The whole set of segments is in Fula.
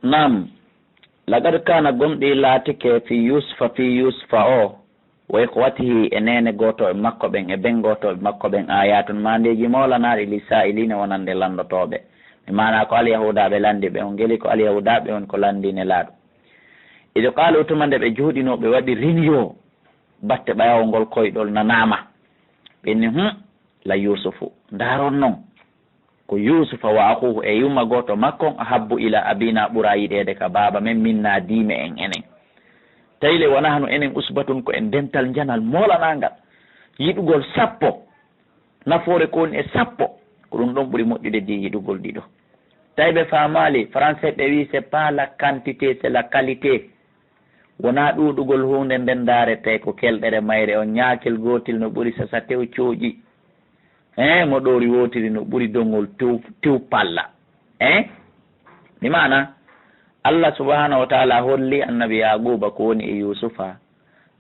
nam lagad kana gomɗi laatike fi yusufa o wa ikhwatihi e nene goto e makko ɓen e ben goto e makko ɓen ayatun mandeji mawlanaɗi li sa'ilina wonande landotoɓe mi mana ko alyahudaɓe landi ɓe on geli ko alyahudaɓe on ko landine laaɗo ido qalu tuma nde ɓe juuɗinoɓe waɗi rinyo batte ɓayawol ngol koyɗol nanama ɓenni la yusufu ndaron noon ko yusufa wa akuhu e yumma goto makko habbu ila abina ɓuura yiɗede ka baba men minna dime en enen tayle wona hano enen usbatun ko en dental janal molanangal yiɗugol sappo nafoore ko woni e sappo ko ɗum ɗon ɓuuri moƴƴude di yiɗugol ɗiɗo tayɓe famali français ɓe wi c'est pas la quantité c'est la qualité wona ɗuɗugol hunde nden darete ko kelɗere mayre on ñakel gotil no ɓuuri sasa tew cooƴi mo ɗori wotiri no ɓuuri dongol tew palla mi mana Allah subhanahu wa ta'ala holli annabi yaquba ko woni e yusufa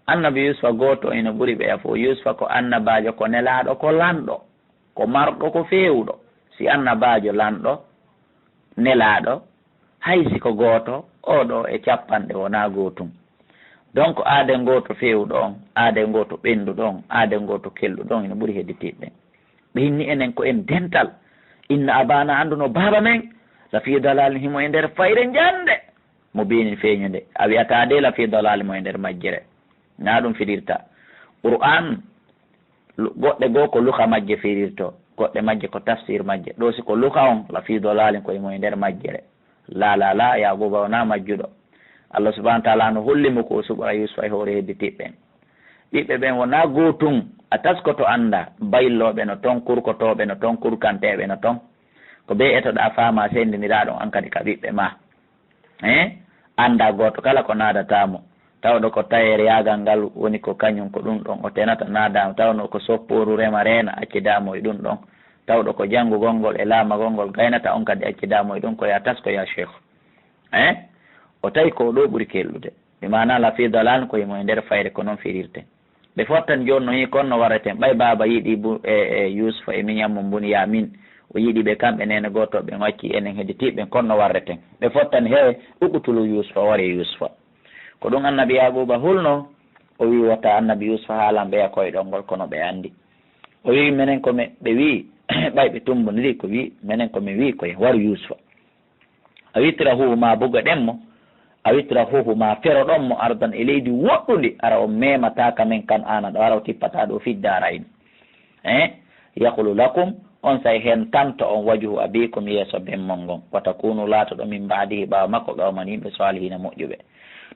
annabi yusufa goto ina ɓuuri ɓeya fo yusufa ko annabajo ko nelaɗo ko lanɗo ko marɗo ko fewɗo si annabajo lanɗo nelaɗo haysi ko goto oɗo e capanɗe wona gotum donc aade goto fewɗo on aade goto ɓenduɗo on aade goto kelɗuɗo on ina ɓuuri hedditiɓɓe ɓe hinni enen ko en dental inna abana anduno baba men la fi dalal himo e nder fayre jande mo bini feeñude a wiyata de la fi dalal mo e nder majjere na ɗum firirta qur'an goɗɗe goo ko luka majje firirto goɗɗe majje ko tafsir majje ɗo si ko luka on la fi dalalin koye mo e nder majjere la yaguba wona majjuɗo Allah subahana taala no hollimo ko suɓora yusufa e hoore hedditiɓɓen ɓiɓɓe ɓen wona gotum a taskoto anda bayloɓe no ton kurkotoɓe no ton kurkanteɓe no ton ko be etoɗa faama sendiniraɗon an kadi ka ɓiɓɓe ma anda goto kala ko nadatamo tawɗo ko tayere yagal ngal woni ko kañum ko ɗum ɗon o tenata nadama tawno ko sopporu rema rena accidamo e ɗum ɗon tawɗo ko janngugol ngol e laamagol ngol gaynata on kadi accidamo e ɗum ko ya tasko ya cheikh o tawi ko ɗo ɓuuri kellude mi mana la fi dalal ko yimo e nder fayre ko noon firirte ɓe fottan joni no hi konno warreten ɓay baba yiiɗi e yusufa e miñammo mbuni yamin o yiiɗi ɓe kamɓe nene gotoɓe wacci enen hedditiɓe konno warreten ɓe fottan he uɓutulu yusufa wari yusufa ko ɗum annabi yaquba hulno o wi watta annabi yusufa haalan ɓeya koyɗol ngol kono ɓe andi o wi minen komi ɓe wi ɓay ɓe tumbodiri ko wi minen komi wi koye waru yusufa a wittira huhu ma buga ɗenmo a wittira huhu ma fero ɗon mo ardan e leydi woɗɗundi ara o memataka men kan ana ɗo ara o tippata ɗo fiddarayni yaqulu lakum on say hen tanto on wajuhu abikum yeeso bemmol ngon watakunu laatoɗo min mbaadihi ɓawa makko ɓawman yimɓe salihina moƴƴuɓe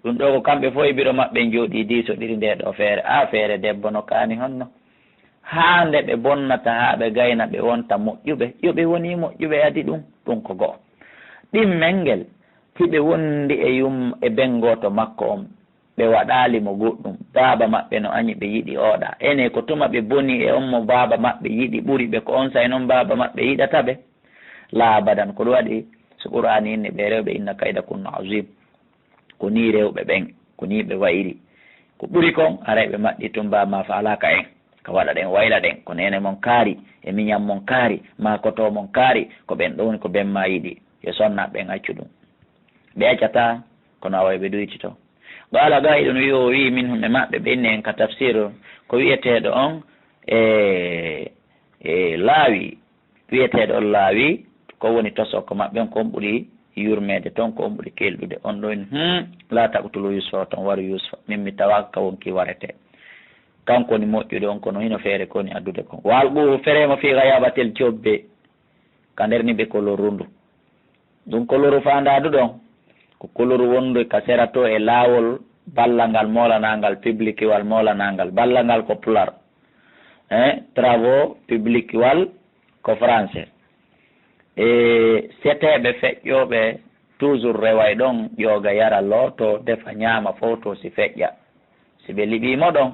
ɗum ɗo ko kamɓe fof e biro maɓɓe jooɗi diisoɗiri nde ɗo feere feere debbo no kaani honno haa nde ɓe bonnata haa ɓe gayna ɓe wonta moƴƴuɓe yoɓe woni moƴƴuɓe adi ɗum ko go'o ɗimmel ngel hiɓe wondi e yum e bengoto makko on ɓe waɗali mo goɗɗum baaba maɓɓe no añi ɓe yiɗi oɗa ene ko tuma ɓe boni e on mo baaba maɓɓe yiɗi ɓuri ɓe ko on say noon baaba maɓɓe yiɗata ɓe laabadan ko ɗum waɗi so qur'ani inni ɓe rewɓe inna kayda kunno azim ko ni rewɓe ɓen ko ni ɓe wayiri ko ɓuri kon arayɓe maɗɗi tum bama falaka en ko waɗa ɗen wayla ɗen ko nene mon kaari e miñam mon kaari ma koto mon kaari ko ɓen ɗowni ko ɓen ma yiɗi yo sonna ɓen accu ɗum ɓe accata kono awa ɓe ɗoytito ɓaala ga iɗon wi o wi min hunde maɓɓe ɓe inni en ka tafsir ko wiyeteɗo on laawi wiyeteɗo on laawi ko woni tosoko maɓɓe ko on ɓuuri yurmede toon ko on ɓuuri kelɗude on ɗon la taqtulu yusufa toon waru yusufa min mi tawaka ka wonki warete kanko ni moƴƴude on kono hino feere koni addude kon walɓu ferema fi gayabatel jobbe ka nder ni ɓe koloru ndu ɗum koloru fandadu ɗon ko koloru wondu ka sera to e laawol ballangal molanangal public wal molanangal ballangal ko pular travaux public wal ko français e seteɓe feƴƴoɓe toujours reway ɗon ƴooga yara looto defa ñaama fof to si feƴƴa si ɓe liɓimo ɗon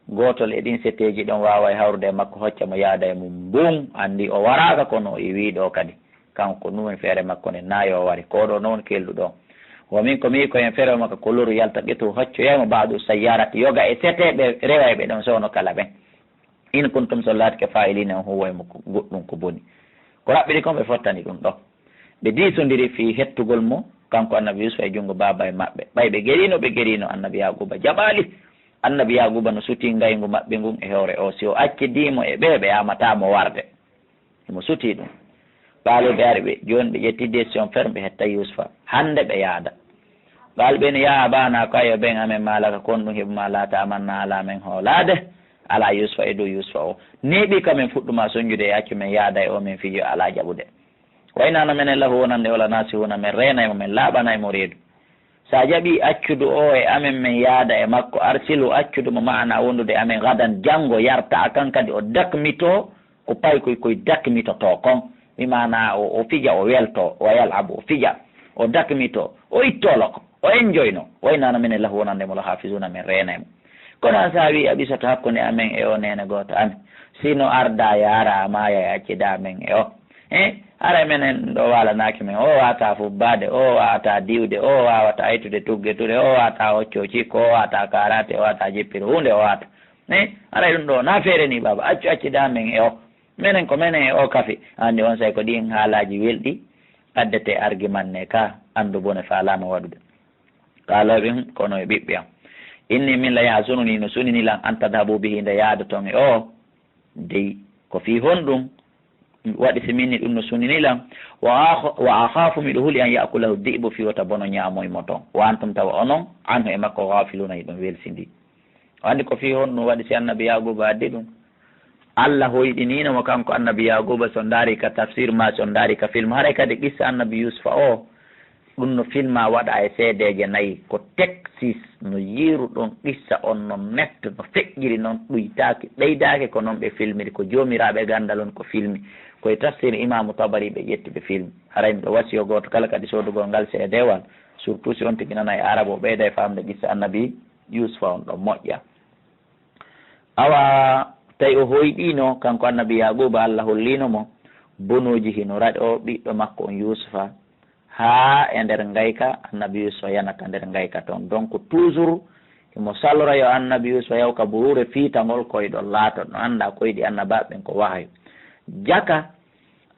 gotol e ɗin seteji ɗon wawa hawrude makko hocca mo yaada e mum bum andi o waraka kono o wiɗo kadi kanko numen feere makko ne naayo o wari koɗo noon kelduɗon womin ko mi ko en feere makko koloru yalta ƴetu hoccoyamo baɗu sayyarati yoga e seteɓe rewayɓe ɗon sowno kala ɓen in kuntum so laatike fayilina on huwoymo goɗɗum ko boni ko raɓɓiɗi kon ɓe fottani ɗum ɗo ɓe diisodiri fi hettugol mo kanko annabi Yusuf e junngo baba e maɓɓe ɓay ɓe gerino annabi Yaguba jaɓali annabi Yaguba no suti ngaygu maɓɓe ngun e hewre o si o accidimo e ɓe yamatamo warde imo suti ɗum ɓaaloɓe ari ɓe joni ɓe ƴetti décision ferme ɓe hetta Yusufa hande ɓe yaada ɓaalɓe no yaa bana ko ayo ɓen amen malaka kon ɗum heɓuma laata amanna ala men hoolade ala Yusufa e dow Yusufa o neeɓi kamen fuɗɗuma soñjude e accu men yaada e o men fijo ala jaɓude waynano menen lahu wonande wala nasihuna men renaymo men laaɓanaymo reedu sa jaɓi accude o e amen men yaada e makko arsilu accude mo maana wondude amen gadan janngo yarta akan kadi o dakmito ko pay koye dakmitoto kon mi mana o fija o welto o yalabu o fija o dakmito o ittoloko o enjoyno waynano minen lahu wonande mo la hafisuna men renaymo kono sa wi a ɓisoto hakkude amen e o nene goto amen sino arda yaara maya e accida men e o ara menen ɗo walanaki men o wata fubbade o wata diwde o wawata aytude tuggetude o wata hocco cikko o wata karate o wata jippiro hunde o wata ara ɗum ɗo na feere ni baba accida men e o menen ko menen e o kafi andi on say ko ɗin haalaji welɗi addete argument ne ka andu bone falama waɗude kalaɓe kono e ɓiɓɓe am inni min la yasununi no suninilan an tadhabu bihi nde yaada toon e o dey ko fi honɗum waɗi si minni ɗum no suninilan wa akhafu miɗo huuli an yakulahu dibo fi wata bono ñamoymo toon wa antum tawa onon anhu e makko gafiluna e ɗum welsidi andi ko fi honɗum waɗi si annabi Yaguba addi ɗum Allah hoyɗininomo kanko annabi Yaguba so daari ka tafsir ma so daari ka film haray kadi qissa annabi Yusufa o ɗum no filma waɗa e seedeje nayyi ko texis no yiiru ɗon qissa on no metto no feƴƴiri noon ɗoytaki ɓeydaki ko noon ɓe filmiri ko jomiraɓe gandal on ko filmi koye tafsir imamu Tabari ɓe ƴetti ɓe film haray ɓe wasiyo goto kala kadi sodugol ngal seedewal surtout si on tigi nana e arabo ɓeyda e famde qissa annabi Yusufa on ɗon moƴƴa awa tawi o hoyɗino kanko annabi Yaguba Allah hollinomo bonoji hino raɗi o ɓiɗɗo makko on Yusufa ha e nder ngayka annabi Yusufa yanata nder ngayka toon donc toujours imo salora yo annabi Yusufa yaw ka burure fiitangol koyɗo laato no anda koyɗi annabaɓen ko wahayo jaka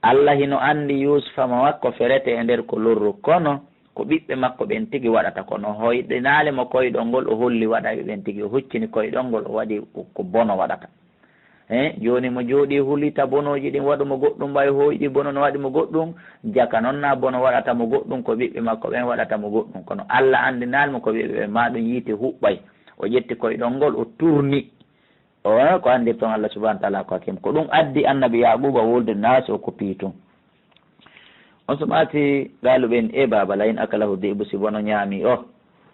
Allah hino andi Yusufa ma makko ferete e nder ko lorru kono ko ɓiɓɓe makko ɓen tigi waɗata kono hoyɗinali mo koyɗol ngol o holli waɗaɓe ɓen tigi o huccini koyɗol ngol o waɗi ko bono waɗata joni mo jooɗi hulita bonoji ɗin waɗumo goɗɗum ɓay hoyɗi bono no waɗi mo goɗɗum jaka noon na bono waɗata mo goɗɗum ko ɓiɓɓe makko ɓen waɗata mo goɗɗum kono Allah andinalmo ko ɓiɓɓe ɓen ma ɗum yiite huɓɓay o ƴetti koyɗol ngol o tourni o ko andir toon Allah subahana wa taala ko hakim ko ɗum addi annabi Yaguba wolde naasi o koppi tun on so ɓaati galuɓen e baba layin akalahu dibu si bono ñaami o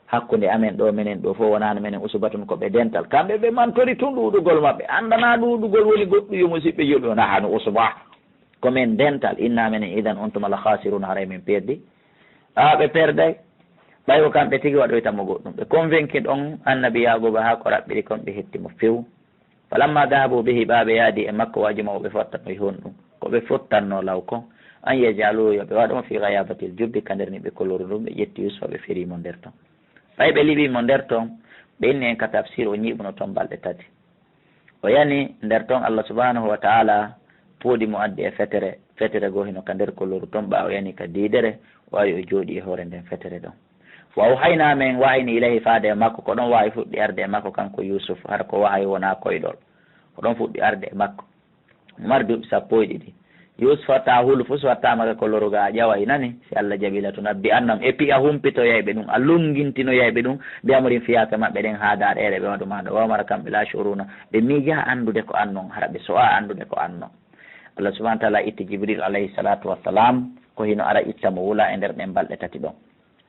hakkude amen ɗo menen ɗo fof wonano menen usubatun koɓe dental kamɓe ɓe mantori tun ɗuɗugol maɓɓe andana ɗuɗugol woni goɗɗu yo musidɓe yoɓe wona hano usuba komin dental inna menen idan on tuma la khasiruna haray min perdi ɓe perday ɓay ko kamɓe tigi waɗoytamo goɗɗum ɓe convaincu ɗon annabi Yaguba ha ko raɓɓiri kon ɓe hettimo few falamma dahabu bihi ɓaɓe yaadi e makko wajimo ɓe fottanno e honɗum koɓe fottanno law kon an yajalu yoɓe waɗamo fi ghayabatil jubbi ka nder ni ɓe koloru ɗum ɓe ƴetti Yusufa ɓe ferimo nder ton ɓay ɓe liɓimo nder ton ɓe inni en ka tafsir o ñiɓuno toon balɗe tati o yani nder ton Allah subhanahu wa taala puuɗi mo addi e fetere goo hino ka nder koloru toon ɓa o yani ka diidere o wawi o jooɗi e hoore nden fetere ɗon wa hayna men wahini ilahi faade e makko ko ɗon wawi fuɗɗi arde e makko kanko Yusuf har ko wahay wona koyɗol ko ɗon fuɗɗi arde e makko mar duuɓi 10 Yusuf watta hulu fo so wattama ko loruga a ƴawa nani si Allah jabila to nabbi annam et puis a humpitoyayɓe ɗum a lungintinoyayɓe ɗum mbiyamorin fiyaka maɓɓe ɗen haada ɗeɗe ɓe waɗumaɗo wamara kamɓe la shuruna ɓe miija andude ko annon hara ɓe so'a andude ko annon Allah subahana taala itti Jibril alayhi salatu wassalam ko hino ara itta mo wula e nder ɗen balɗe tati ɗon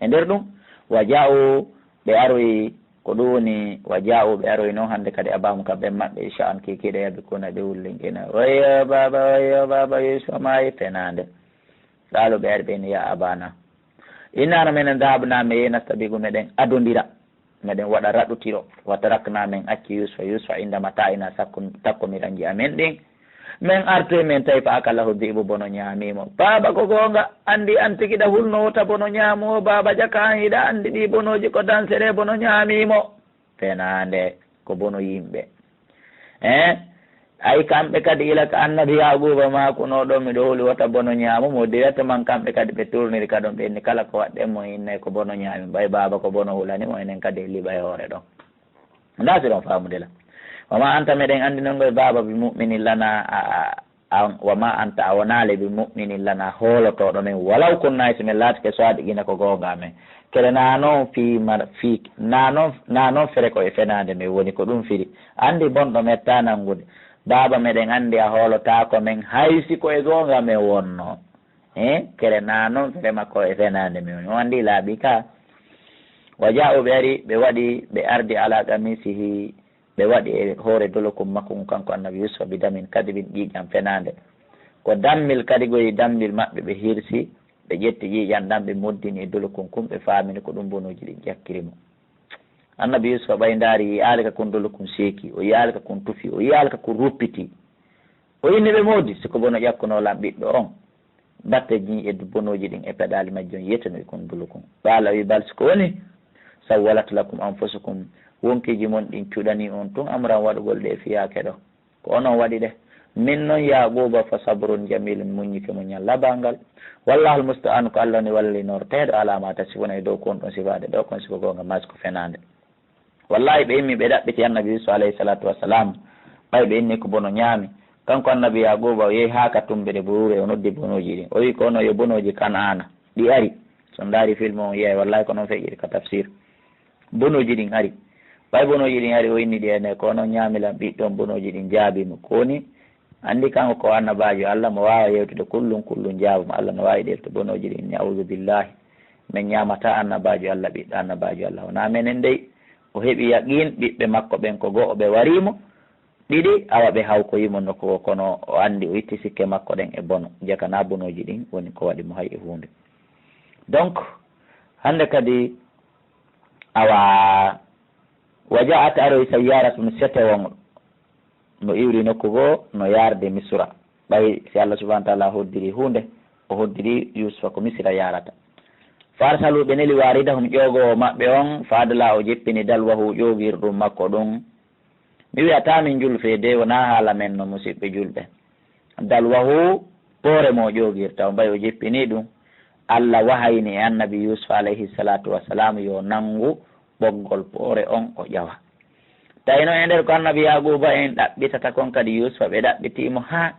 e nder ɗum wa ja'u ɓe aroyi ko ɗum woni wa ja'u ɓe aroyi noon hannde kadi abahum kamɓe maɓɓe sha'an kikiɗe yaɓe kuna ɓe wullinkina wayo baba Yusufa maayi fenande ɗaalo ɓe ari ɓeni ya abana innano menen daabname yenastabigu meɗen adodira meɗen waɗa raɗutiro wata rakna men acci Yusufa indama ta ina takkomiranji amen ɗin min arte min tawi fa akalahu dibu bono ñaamimo baba ko gonga andi an tigiɗa hulno wota bono ñaamuo baba jaka an hiɗa andi ɗi bonoji ko dansere bono ñaamimo fenande ko bono yimɓe ay kamɓe kadi ila ka annabi yaquba ma kuno ɗo miɗo holi wota bono ñaamo mo directement kamɓe kadi ɓe tourniri ka ɗon ɓenni kala ko waɗɗen mo innayi ko bono ñaami mbay baba ko bono hulani mo enen kadi liɓa e hoore ɗon nda si ɗon famude la wama anta meɗen andi noon goye baba bi muminin lana wama anta a wonale bi muminin lana hoolotoɗo men walaw kunnayi so min laatike so aɗi ina ko gonga men kede na noon fi na noon fere ko e fenade min woni ko ɗum firi andi bonɗo metta nangude baba meɗen andi a hoolotako men haysi ko e gonga men wonno kede na noon fere makko e fenade min woni o andi laaɓi ka waja o ɓe ari ɓe waɗi ɓe ardi ala qamisihi ɓe waɗi e hoore dolokum makko kanko annabi yusufa bi damin kadi ɓin ƴiƴam fenade ko dammil kadi goyi dammil maɓɓe ɓe hirsi ɓe ƴetti ƴiƴan ɗan ɓe moddini e dolokum kum ɓe famini ko ɗum bonuji ɗi ƴakkirimo annabi yusufa ɓay ndaari yi alika kon dolokum seeki o yi alika kon tufi o yi alika kon ruppiti o yinni ɓe moodi siko bono ƴakkunolan ɓiɗɗo on batte ñi eddu bonoji ɗin e peɗali majjon yiyeteno e kon dolokum ɓaala wi bal siko woni sawwalat lakum anfusukum wonkiji mon ɗin cuɗani on tun amran waɗugol ɗe fiyake ɗo ko onon waɗi ɗe min noon yaquba fa sabrun jamilun muññike muñal labangal wallahul musta'an ko allah ni wallinorteɗo alama tasifuna e dow kon ɗon sifade ɗo kon siko gonga masko fenade wallahi ɓe immi ɓe ɗaɓɓiti annabi yusuf alayhi salatu wassalam ɓay ɓe inni ko bono ñaami kanko annabi yaquba o yehi ha ka tumbeɗe burure o noddi bonoji ɗin o wi ko ono yo bonoji kan'ana ɗi ari so daari film o yiyay wallahi ko noon feƴƴiri ka tafsir bonoji ɗin ari ɓay bonoji ɗin ari o inni ɗi ene ko noon ñaamilan ɓiɗɗon bonoji ɗin jaabimo koni andi kanko ko annabajo allah mo wawa yewtude kullum jaabuma allah no wawi ɗefte bonoji ɗin a'udhu billahi min ñamata annabajo allah ɓiɗɗo annabajo allah wona menen dey o heeɓi yaqin ɓiɓɓe makko ɓen ko go'o ɓe warimo ɗiɗi awa ɓe hawkoyimo noko kono o andi o itti sikke makko ɗen e bono jakana bonoji ɗin woni ko waɗi mo hay e hunde donc hande kadi awa wajaat aroy sayyaratun setewon no iwri nokku goo no yarde misra ɓay si allah subahana taala hoddiri hunde o hoddiri yusufa ko misra yarata farsaluɓe neli waridahum ƴogowo maɓɓe on fadala o jeppini dalwahu ƴogirɗum makko ɗum mi wiyatamin julfe de wona haala men no musidɓe julɓe dalwahu poore mo ƴogirta o mbay o jeppini ɗum allah wahayni e annabi yusufa alayhi salatu wassalam yo nangu ɓoggol poore on o ƴawa tawino e nder ko annabi yaquba en ɗaɓɓitata kon kadi yusufa ɓe ɗaɓɓitimo ha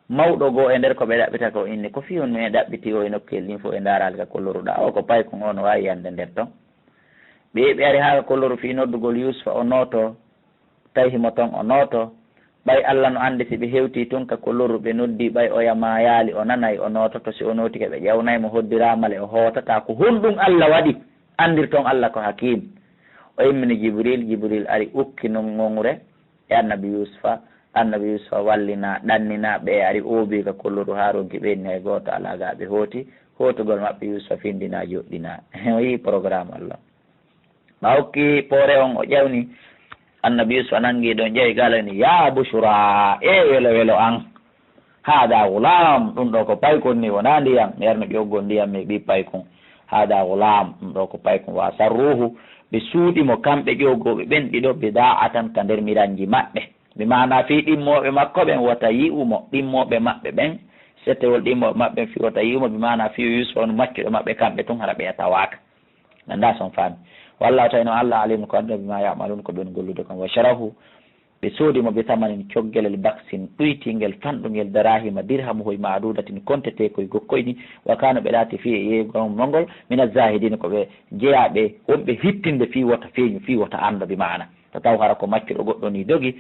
mawɗo goo e nder ko ɓe ɗaɓɓita ko inni ko fiyun no e ɗaɓɓiti o e nokkel ɗin fof e daarali ka kolloruɗa o ko pay kon o no wawi yande nder ton ɓe ari ha ka kolloru fi noddugol yusufa o nooto tawi himo ton o nooto ɓay allah no andi si ɓe hewti tun ka kolloru ɓe noddi ɓay o yama yaali o nanayi o noototo si o nootike ɓe ƴewnaymo hoddiramale o hootata ko hunɗum allah waɗi andir ton allah ko hakim o immini jibril ari ukki non ŋoŋre e annabi yusufa wallina ɗannina ɓe ari oobi ka kolloru ha ronki ɓenni hay goto ala ga ɓe hootugol maɓɓe yusufa findina joɗɗina o yi programme allah ɓa hokki poore on o ƴewni annabi yusufa nangi ɗon ƴewi galani ya bushra e welo an haada gulam ɗum ɗo ko paykon ni wona ndiyam mi yarno ƴoggol ndiyam mi ɓi paykon haada gulam ɗum ɗo ko paykon wa sarruhu ɓe suuɗimo kamɓe ƴogoɓe ɓen ɗiɗo bida'atan ka nder miranji maɓɓe mi mana fi ɗimmoɓe makko ɓen wota yi'umo ɗimmoɓe maɓɓe ɓen settewol ɗimmoɓe maɓɓe ɓen fi wota yi'umo mi mana fi yusufa on maccuɗo maɓɓe kamɓe tun hara ɓe tawaka nanda son faami walla tawino allah alimu ko anduɓe bima yamalun ko ɓen gollude kon wa sharahu ɓe soodimo ɓe tamanin coggelel baksin ɗuytingel fanɗugel darahima dirhamu hoye madudatin contete koye gokkoyni wa kano ɓe laati fi e yeygom nongol mina zahidina koɓe jeeyaɓe wonɓe hittinde fi wota feeñu fi wota anda bi mana to taw hara ko maccuɗo goɗɗo ni dogi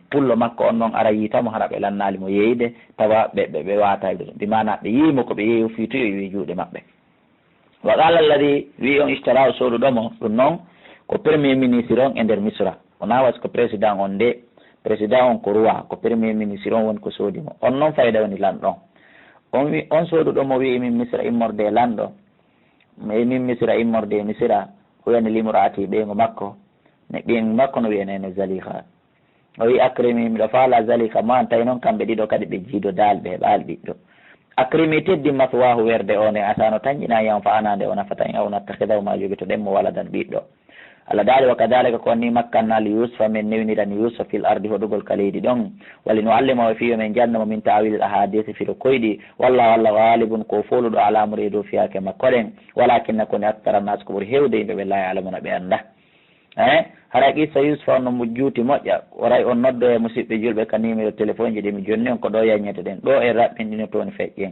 pullo makko on noon ara yitamo hara ɓe lannalimo yeyde tawa ɓe watayde bi mana ɓe yiimo koɓe yeeyo fi to yoyi juuɗe maɓɓe wa qala alladi wi on istara o sooduɗomo ɗum noon ko premier ministre on e nder misra wona was ko président on nde président on ko roi ko premier ministre on woni ko soodimo on noon fayda woni lanɗon on wi on sooduɗomo wi min misra immorde lanɗo min misra immorde misira o wiyani limrati ɓeygo makko ne ɓiygu makko no wiyanene zaliha o wi akrimi miɗo faala zaliha ma an tawi noon kamɓe ɗiɗo kadi ɓe jiido dalɓe e ɓaali ɓiɗɗo akrimi teddi maswahu werde one asano tañƴina yam fa anande o nafata o natta hedaw ma jogi to ɗemmo wala dan ɓiɗɗo Allah daali wa kadhalika ko ni makkanna li yusufa min newnirani yusuf fil ardi hodugol kaleydi ɗon wali no allima o fiyo men jannamo min ta'wil al ahadith filo koyɗi wallahu allah ghalibun ko foluɗo ala murido fiyake makko ɗen walakinna koni aktara nas ko ɓuri hewde yimɓe ɓe la yalamuna ɓe anda hara qissa yusufa on no mo juuti moƴƴa waray on noddo e musidɓe julɓe ka numéro téléphone ji ɗi mi jonni on ko ɗo yañete ɗen ɗo e raɓɓinɗino toon feƴƴen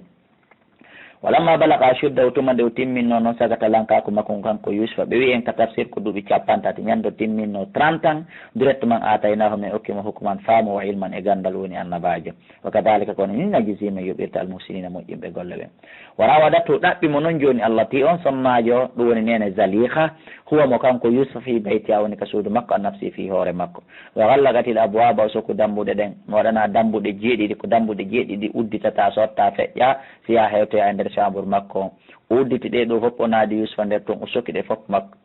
walamma balaga shudda tuma nde o timminno noon sagata lankako makko kanko yusufa ɓe wi en ka tafsir ko duuɓi capantati ñande timminno 30 ans directement ataynahu min okkima hukman faamu wa ilman e gandal woni annabajo wa kadalika kono ni najisima yoɓirta almusinina moƴƴimɓe golle ɓen wara waɗatto ɗaɓɓimo noon joni allah ti on sonnajo ɗum woni nene zaliha huwa mo kanko yusufa fi bayti a woni ka suudu makko annafsi fi hoore makko wa gallagatil abwaba o soko dambuɗe ɗen mi waɗana dambuɗe jeeɗiɗi ko dambuɗe jeeɗiɗi udditata sotta feƴƴa siya hewtoya e nder chambre makko udditi ɗe ɗo fof o naadi yusufa nder toon o soki ɗe fof makko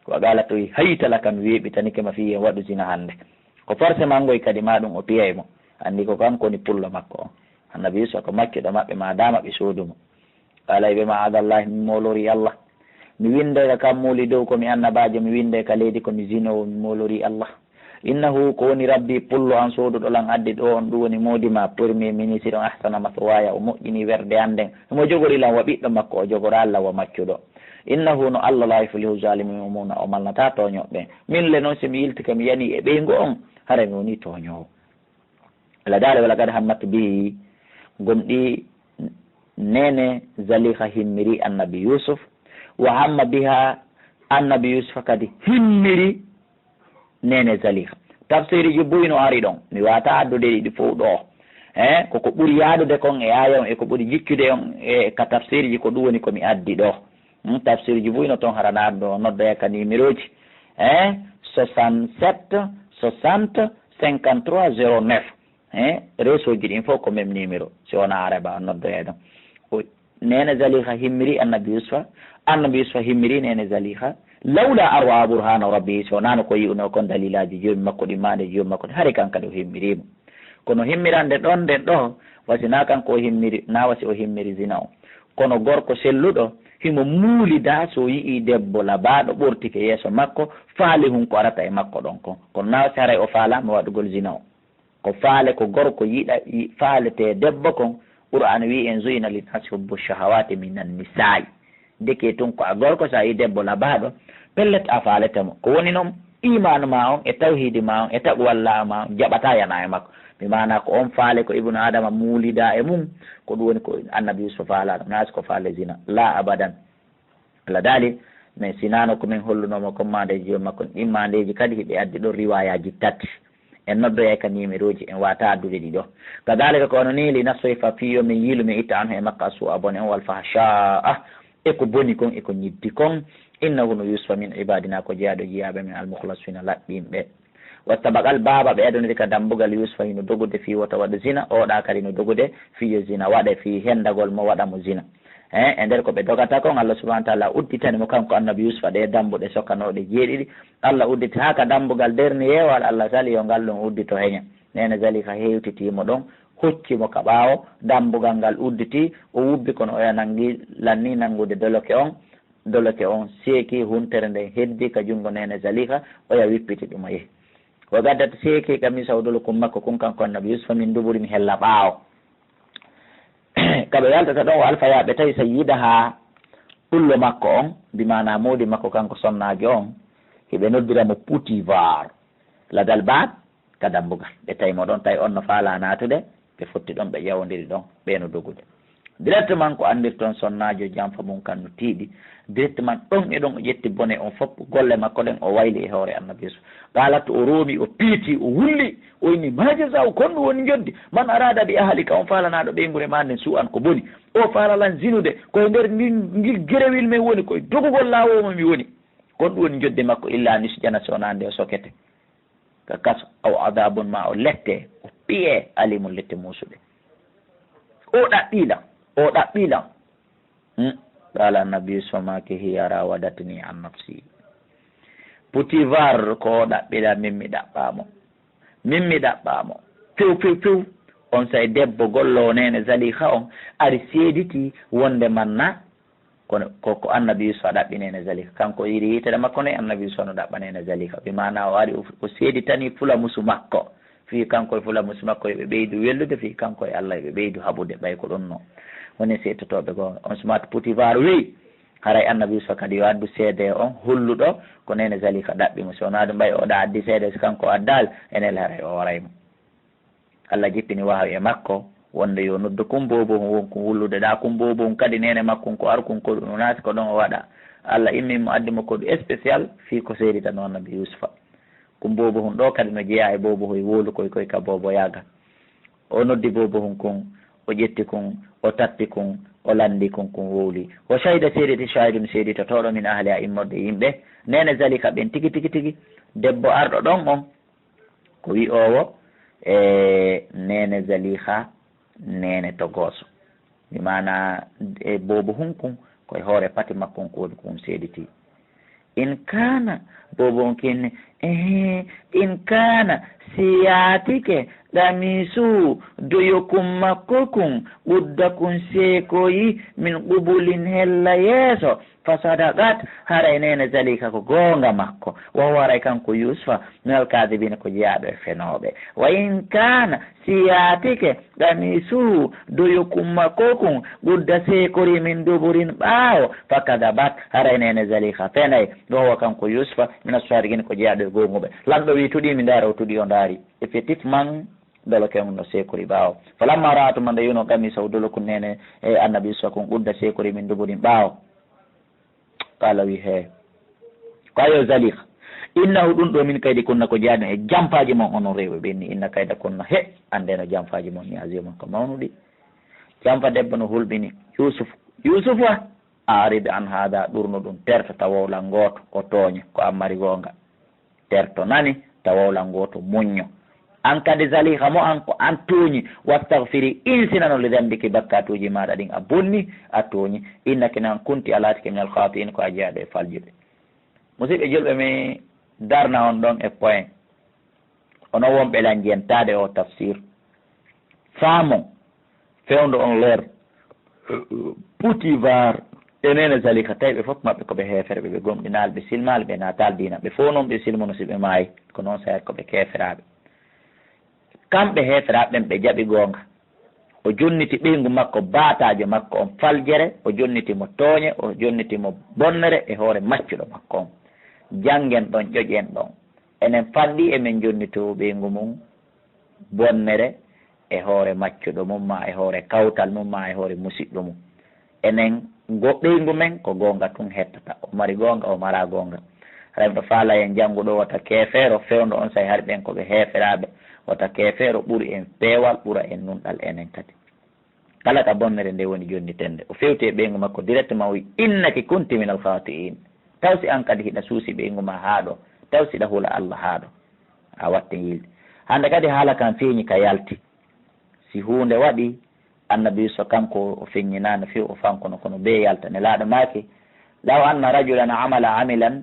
wa gala to haytala kam weeɓitanikema fi en waɗu zina hannde ko forcément ngoy kadi ma ɗum o piyay mo anndi ko kankoni pullo makko o annabi yusufa ko makkiɗo maɓɓe ma dama ɓe soodumo alay ɓe ma adallahi mi molori allah mi winde kam muuli dow komi annabajo mi winde ka leydi komi zinowo mi molori allah innahu ko woni rabbi pullo an sooduɗolan addi ɗo on ɗum woni modima premier ministre on ahsana maswaya o moƴƴini werde an nden omo jogorilan wa ɓiɗɗo makko o jogora allah wa maccuɗo innahu no allah la yuflihu zalimin umuna o malnata toñoɓɓe min le noon somi yiltika mi yani e ɓeygo on hara mi woni toñowo ala daare wala kadi hammat bi gomɗi nene zaliha himmiri annabi yusuf wa hamma biha annabi yusufa kadi himmiri nene zaliha tafsiri ji boyno ari ɗon mi wata addude ɗiɗi fof ɗo koko ɓuuri yaadude kon e aya on e ko ɓuuri jikkude on e ka tafsiri ji ko ɗum woni komi addi ɗo tafsiri ji boyno toon haranaɗo noddoya ka numéro ji 67 60 53 09 réseau ji ɗin fof ko même numéro si wona araba noddoya ɗon nene zaliha himmiri annabi yusufa himmiri nene zaliha lawla arwa burhana rabbi so nano ko yi'uno kon dalilaji joni makko ɗi mande joni makko hari kanka ɗo himmirimo kono himmirande ɗon nden ɗo wasina kanko o himmiri na wasi o himmiri zina o kono gorko selluɗo himo muulida so yi'i debbo labaɗo ɓortike yeeso makko faali hun ko arata e makko ɗon kon kono na wasi haray o faalama waɗugol zina o ko faale ko gorko yiɗa faalete debbo kon qur'an wi en zuyina linnasi hubbu shahawati minan nisa'i deke tun ko a gorko sa yi debbo labaɗo pellet a faaletemo ko woni noon imanu ma on e tawhidi ma on e taqwallah ma on jaɓata yana e makko mi mana ko on faale ko ibnu adama muulida e mum ko ɗum woni ko annabi yusuf faalaɗo nasi ko faale zina la abadan allah daali mais sinano komin hollunomo commandeji joni makko ɗimmandeji kadi hiɓe addi ɗon riwayaji tati en noddoya ka numéro ji en wata addude ɗiɗo kadalika ko ono ni li nafsoy fa fiyo min yiilu min itta anhu e makko a su'a bone on wal fahsha'a eko boni kon eko ñiddi kon innahu no yusufa min ibadina ko jeyaɗo jiyaɓe min almukhlasina laɓɓimɓe wattabaqal baba ɓe adonide ka dambugal yusufa hino dogude fi wota waɗa zina oɗa kadi no dogude fiyo zina waɗa fi hendagol mo waɗa mo zina e nder ko ɓe dogata kon allah subahana taala udditani mo kanko annabi yusufa ɗe dambuɗe sokkanoɗe jeeɗiɗi allah udditi ha ka dambugal derni yewal allah sali yo ngal ɗum uddito heña nene zalika hewtitimo ɗon hoccimo ka ɓaawo dambugal ngal udditi o wubbi kono oya nangi lanni nangude doloke on seeki huntere nde heddi ka junngo nene zalika oya wippiti ɗum o yehi o gaddata seeki kam sawdolo kum makko kun kanko annabi yusufa min duɓuri mi hella ɓaawo kaɓe yaltata ɗon o alfayaɓe tawi so yiida ha ɗullo makko on mbimana moodi makko kanko sonnajo on hiɓe noddiramo Poutivar ladal baat ka dambugal ɓe tawi mo ɗon tawi on no faala natude ɓe fotti ɗon ɓe ƴewodiri ɗon ɓeeno dogude directement ko andir toon sonnajo janfa mum kan no tiiɗi directement ɗon e ɗon o ƴetti bone on fof golle makko ɗen o wayli e hoore annabi yusuf qalat o roomi o piiti o wulli o inni majasa o kon ɗum woni joddi man arada bi ahalika on falanaɗo ɓeygure ma nden su'an ko boni o falalan zinude koye nder ngil guerewil men woni koye dogugol lawomo mi woni kon ɗum woni joddi makko illa nisjana sonande o sokete ka kaso aw adabun ma o lette o ɓiye alimum lette musuɗe o ɗaɓɓilan qala annabi yusuf ma ke hiyara wadatni an nafsi Poutivar ko ɗaɓɓiɗa min mi ɗaɓɓamo few on say debbo gollo nene zaliha on ari seediti wonde manna ko annabi Yusuf ɗaɓɓinene zalika kanko yiri yitede makko ne annabi Yusuf no ɗaɓɓanene zalika ɓe mana o ari o seedi tani fula musu makko fi kanko e fula musu makko eɓe ɓeydu wellude fi kanko e Allah eɓe ɓeydu haɓude ɓay ko ɗum no woni settotoɓe goo on sumat Potifar wi haray annabi Yusuf kadi yo addu seede on hulluɗo ko nene zalika ɗaɓɓimo so wona ɗum ɓay oɗa addi seede so kanko addal enel haray o waraymo Allah jippini wahaw e makko wonde yo noddu kumbobo wonko wullude ɗa kumbobo kadi nene makko ko arkun ko ɗum naati ko ɗon o waɗa Allah immimo addimo ko ɗum spécial fi ko seedita no annabi Yusufa kumbobo hun ɗo kadi no jeeya e bobo hoye wolu koye ka bobo yaga o noddi bobo hun kon o ƴetti kon o tappi kon o landi kon wowli o shahida seediti shahidum seedita toɗo min ahli a immorde yimɓe nene zalika ɓen tigi tigi tigi debbo arɗo ɗon on ko wi owo e nene zalika nene togoso mi mana e bobo hunkun koye hoore pati makko ko woni ko seediti in kana bobo on kinne in kana siyatike ɗamisu doyokum makko kun ɓudda kun seekoyi min qubulin hella yeeso fasadagat haray nene zalika ko goonga makko wo waray kanko Yusufa minal kadibina ko jeeyaɓe e fenoɓe wa in kana siyatike ɗamisu doyokum makko kun ɓudda seekori min duburin ɓaawo fakadabat haray nene zalika fenay ɗowa kanko Yusufa mina soarigina ko jeeyaɓe e gonguɓe lamɗo wi tuɗimi ndaari o tuɗi o ndaari effectivement dolo kem no sekori ɓaawo falamma ra'atuma nde yuno qami saw dolo ko nene e annabi Yusuf kon ɓudda sekori min duburin ɓaawo kala wi he ko ayo zalika innahu ɗum ɗo min kaydi kunna ko jaani e jampaji mon onon rewɓe ɓenni inna kayda kunna he ande no jampaji mon ni azimon ko mawnuɗi jampa debbo no hulɓini Yusufa arid an hada ɗurno ɗum terto tawowla gooto o tooña ko ammari gonga terto nani tawowla gooto muñño an kadi zalika mo an ko an tooñi wastahfiri insinano li dambiki bakkatuji maɗa ɗin a bonni a tooñi innaki nan kunti alatike minal khatiin ko a jeeyaɗo e faljuɓe musidɓe julɓe mi darna on ɗon e point ono wonɓe lanjiyentade o tafsir faamo fewndo on leer Potifar enene zalika tawi ɓe fof maɓɓe koɓe heefere ɓe gomɗinal ɓe silmal ɓe natal dina ɓe fof noon ɓe silmuno si ɓe maayi ko noon sayat koɓe keferaɓe kamɓe heeferaɓe ɓen ɓe jaaɓi gonga o jonniti ɓeygu makko baatajo makko on faljere o jonnitimo tooñe o jonnitimo bonnere e hoore maccuɗo makko on janggen ɗon ƴoƴen ɗon enen fanɗi emin jonnito ɓeygu mum bonnere e hoore maccuɗo mum ma e hoore kawtal mum ma e hoore musidɗo mum enen ɓeygu men ko gonga tun hettata o mari gonga o mara gonga remɗo faala en jannguɗo wata keefeero fewndo on say har ɓen koɓe heeferaɓe wata keefeero ɓuri en peewal ɓura en nunɗal enen kadi kala ka bonnere nde woni jonnitende o fewti e ɓeygu makko directement wi innaki kunti minal khati'in taw si an kadi hiɗa suusi ɓeygu ma haaɗo taw siɗa hula Allah haaɗo a watte yilde hande kadi haala kan feeñi ka yalti si hunde waɗi annabi Yusuf kanko o feññinano few o fankono kono be yaltane laaɗo maaki law anna rajulan amala amilan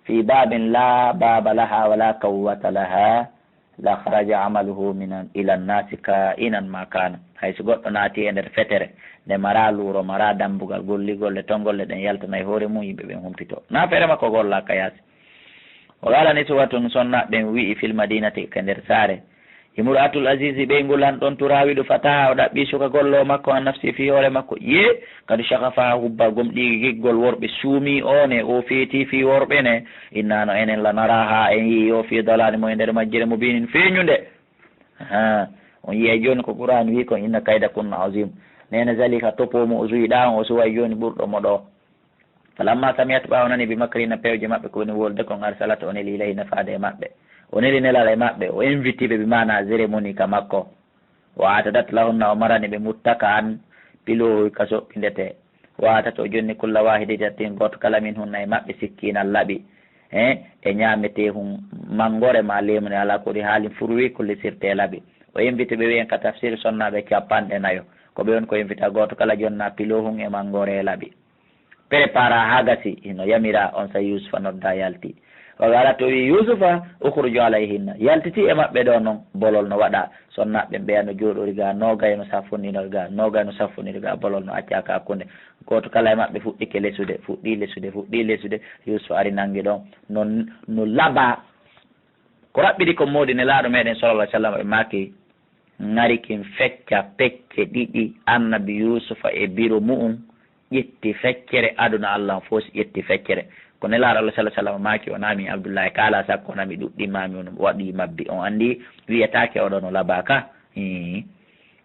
fi babin la baba laha wala kawwata laha la kharaja amaluhu minan ila nnasi ka inan ma kana hayso goɗɗo naati e nder fetere nde mara luuro mara dambugal golligolle tongolle ɗen yaltana e hoore mum yimɓe ɓen humpito na feere makko golla ka yaasi o walani suwatun sonnaɓe wi'i fil madinati ke nder saare imratul azizi ɓeygol han ɗon turawiɗo fataha o ɗaɓɓi suka gollo makko an nafsi fi hoore makko ye kadi shakafa hubba gomɗi giggol worɓe suumi one o feeti fi worɓe ne innano enen lanara ha en yii o fi dalani mo e nder majjere mo binin feeñude on yiya joni ko qur'an wi ko inna kayda kunna azim nene zalika topomo o zuyiɗa on o suway joni ɓurɗo mo ɗo falamma samiyat ɓawo nani bi makrina pewje maɓɓe ko woni wolde kon arsalat o neli ilayhi nafade e maɓɓe o neli nelal e maɓɓe o invite ɓe bimana cérémonie ka makko o atadat lahunna o marani ɓe muttaka an pilowoy ka soɓɓindete watata o jonni kulla wahididatin goto kala min hunna e maɓɓe sikkinal laaɓi e ñamete hun mangore ma lemune ala koɗi haalin furwi kulle sirte laaɓi o invite ɓe wiyen ka tafsir sonnaɓe capanɗe nayo ko ɓe won ko invita goto kala jonna pilo hun e mangore e laaɓi prépara ha gasi ino yamira on sa Yusufa nodda yalti o wala to wi Yusufa ukhruju alayhinna yaltiti e maɓɓe ɗo noon bolol no waɗa sonnaɓe mbiya no jooɗori ga nogay no saffonino ga nogay no saffoniri ga bolol no accaka hakkunde goto kala e maɓɓe fuɗɗike lesude fuɗɗi lesude Yusufa ari nangi ɗon no laaɓa ko raɓɓiɗi ko moodi ne laaɗo meɗen sallallah alih sallam ɓe maki ngarikin fecca pecce ɗiɗi annabi Yusufa e biro mu'um ƴetti feccere aduna Allah fof ƴetti feccere ko nelaaɗo Allah sallah sallam maki o naami Abdoullahi kala sakko nami ɗuɗɗimami on waɗi mabbi on andi wiyatake oɗo no labaka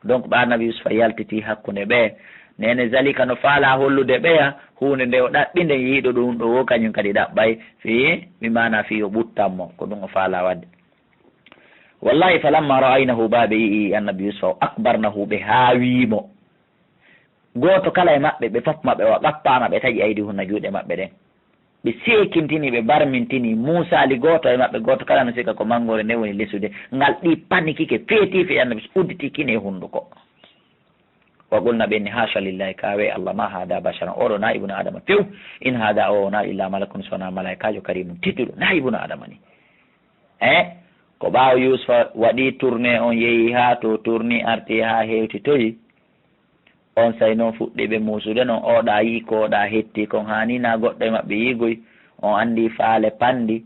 donc ɓa annabi Yusufa yaltiti hakkunde ɓe nene Zalika no faala hollude ɓeya hunde nde o ɗaɓɓinde yiiɗo ɗum ɗo wo kañum kadi ɗaɓɓay fi mi mana fi o ɓuttanmo ko ɗum o faala wadde wallahi falamma ra'aynahu baɓe yii annabi Yusufa o akbarnahu ɓe haawimo goto kala e maɓɓe ɓe fof maɓɓe o ɗappama ɓe taƴi aydi hunna juuɗe maɓɓe ɗen ɓe sekintini ɓe barmintini Musa ali goto e maɓɓe goto kala no sika ko mangore nde woni lesude ngal ɗi panikike feeti fi annabi udditikine e hunduko wa qulna ɓenni hasha lillahi kawe Allah ma hada basharan oɗo na ibnu adama few in hada o na illa malakun sona malaikajo karimum tedduɗo na ibnu adama ni ko ɓaawo Yusufa waɗi tourné on yeehi ha to tourni arti ha hewti toyi on say noon fuɗɗi ɓe muusude noon oɗa yi ko oɗa hetti kon hani na goɗɗo e maɓɓe yigoy on andi faale pandi